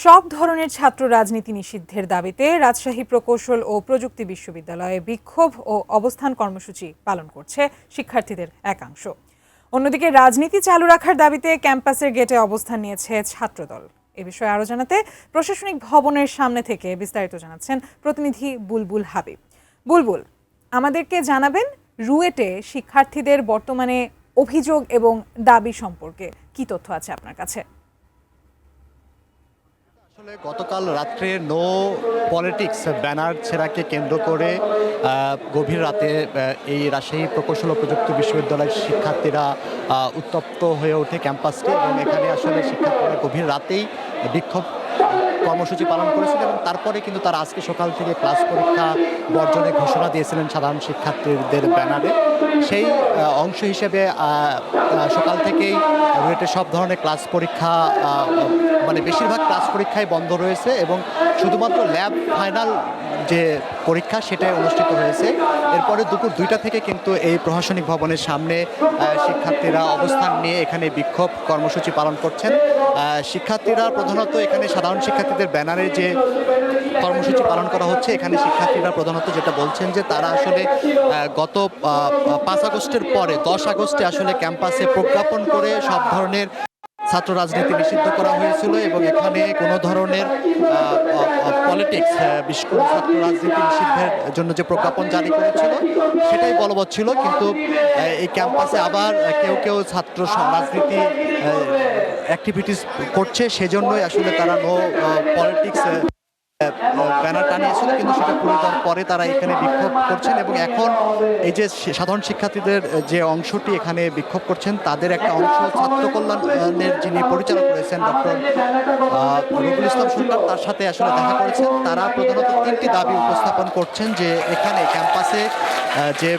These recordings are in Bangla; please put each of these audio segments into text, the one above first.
সব ধরনের ছাত্র রাজনীতি নিষিদ্ধের দাবিতে রাজশাহী প্রকৌশল ও প্রযুক্তি বিশ্ববিদ্যালয়ে বিক্ষোভ ও অবস্থান কর্মসূচি পালন করছে শিক্ষার্থীদের একাংশ। অন্যদিকে রাজনীতি চালু রাখার দাবিতে ক্যাম্পাসের গেটে অবস্থান নিয়েছে ছাত্রদল। এ বিষয়ে আরও জানাতে প্রশাসনিক ভবনের সামনে থেকে বিস্তারিত জানাচ্ছেন প্রতিনিধি বুলবুল হাবিব। বুলবুল, আমাদেরকে জানাবেন রুয়েটে শিক্ষার্থীদের বর্তমানে অভিযোগ এবং দাবি সম্পর্কে কি তথ্য আছে আপনার কাছে? আসলে গতকাল রাত্রে নো পলিটিক্স ব্যানার ছেঁড়াকে কেন্দ্র করে গভীর রাতে এই রাজশাহী প্রকৌশল ও প্রযুক্তি বিশ্ববিদ্যালয়ের শিক্ষার্থীরা উত্তপ্ত হয়ে ওঠে ক্যাম্পাসটি, এবং এখানে আসলে শিক্ষার্থীরা গভীর রাতেই বিক্ষোভ কর্মসূচি পালন করেছিল এবং তারপরে কিন্তু তারা আজকে সকাল থেকে ক্লাস পরীক্ষা বর্জনের ঘোষণা দিয়েছিলেন সাধারণ শিক্ষার্থীদের ব্যানারে। সেই অংশ হিসেবে সকাল থেকেই রুয়েটের সব ধরনের ক্লাস পরীক্ষা মানে বেশিরভাগ ক্লাস পরীক্ষাই বন্ধ রয়েছে এবং শুধুমাত্র ল্যাব ফাইনাল যে পরীক্ষা সেটাই অনুষ্ঠিত হয়েছে। এরপরে দুপুর 2টা থেকে কিন্তু এই প্রশাসনিক ভবনের সামনে শিক্ষার্থীরা অবস্থান নিয়ে এখানে বিক্ষোভ কর্মসূচি পালন করছেন। শিক্ষার্থীরা প্রধানত এখানে সাধারণ শিক্ষার্থীদের ব্যানারে যে কর্মসূচি পালন করা হচ্ছে, এখানে শিক্ষার্থীরা প্রধানত যেটা বলছেন যে তারা আসলে গত 5 আগস্টের পরে 10 আগস্টে আসলে ক্যাম্পাসে প্রজ্ঞাপন করে সব ধরনের ছাত্র রাজনীতি নিষিদ্ধ করা হয়েছিল এবং এখানে কোনো ধরনের পলিটিক্স বিশেষ করে ছাত্র রাজনীতি নিষিদ্ধের জন্য যে প্রজ্ঞাপন জারি করেছিল সেটাই বলবৎ ছিল। কিন্তু এই ক্যাম্পাসে আবার কেউ কেউ ছাত্র রাজনীতি অ্যাক্টিভিটিস করছে, সেজন্যই আসলে তারা নো পলিটিক্স ব্যানার টানিয়েছিল, কিন্তু সেটা পুরো দেওয়ার পরে তারা এখানে বিক্ষোভ করছেন। এবং এখন এই যে সাধারণ শিক্ষার্থীদের যে অংশটি এখানে বিক্ষোভ করছেন তাদের একটা অংশ ছাত্র কল্যাণের যিনি পরিচালক রয়েছেন ডক্টর রবিউল ইসলাম সরকার, তার সাথে আসলে দেখা করেছেন। তারা প্রধানত 3টি দাবি উপস্থাপন করছেন যে এখানে ক্যাম্পাসে যে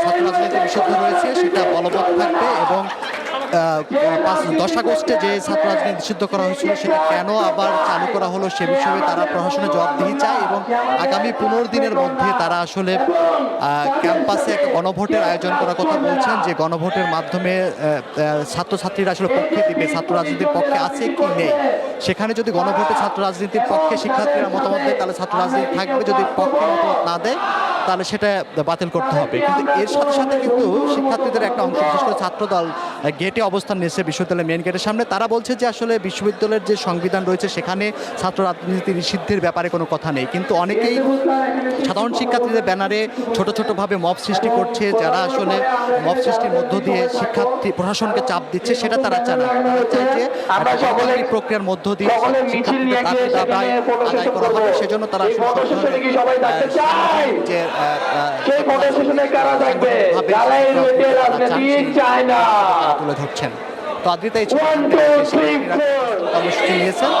ছাত্র রাজনীতি নিষিদ্ধ রয়েছে সেটা বলবৎ থাকবে এবং 10 আগস্টে যে ছাত্র রাজনীতি নিষিদ্ধ করা হয়েছিল সেটা কেন আবার চালু করা হলো সে বিষয়ে তারা প্রশাসনে জবাবদিহি চায় এবং আগামী 15 দিনের মধ্যে তারা আসলে ক্যাম্পাসে একটা গণভোটের আয়োজন করার কথা বলছেন, যে গণভোটের মাধ্যমে ছাত্রছাত্রীরা আসলে পক্ষে দিবে ছাত্র রাজনীতির পক্ষে আছে কি নেই। সেখানে যদি গণভোটে ছাত্র রাজনীতির পক্ষে শিক্ষার্থীরা মতামত দেয় তাহলে ছাত্র রাজনীতি থাকবে, যদি পক্ষে মতামত না দেয় তাহলে সেটা বাতিল করতে হবে। কিন্তু এর সাথে সাথে কিন্তু শিক্ষার্থীদের একটা অংশ বিশেষ করে ছাত্রদল গেটে অবস্থান নিয়েছে বিশ্ববিদ্যালয়ের মেন গেটের সামনে। তারা বলছে যে আসলে বিশ্ববিদ্যালয়ের যে সংবিধান রয়েছে সেখানে ছাত্র রাজনীতি নিষিদ্ধের ব্যাপারে কোনো কথা নেই, কিন্তু অনেকেই সাধারণ শিক্ষার্থীদের ব্যানারে ছোট ছোটভাবে মব সৃষ্টি করছে, যারা আসলে মব সৃষ্টির মধ্য দিয়ে শিক্ষার্থী প্রশাসনকে চাপ দিচ্ছে সেটা তারা চায় না। তারা চায় যে এই প্রক্রিয়ার মধ্য দিয়ে শিক্ষার্থীদের দাবি আদায় করা হবে, সেজন্য তারা যে তুলে ধরছেন। তো আদ্রিতা এই কর্মসূচি নিয়েছেন।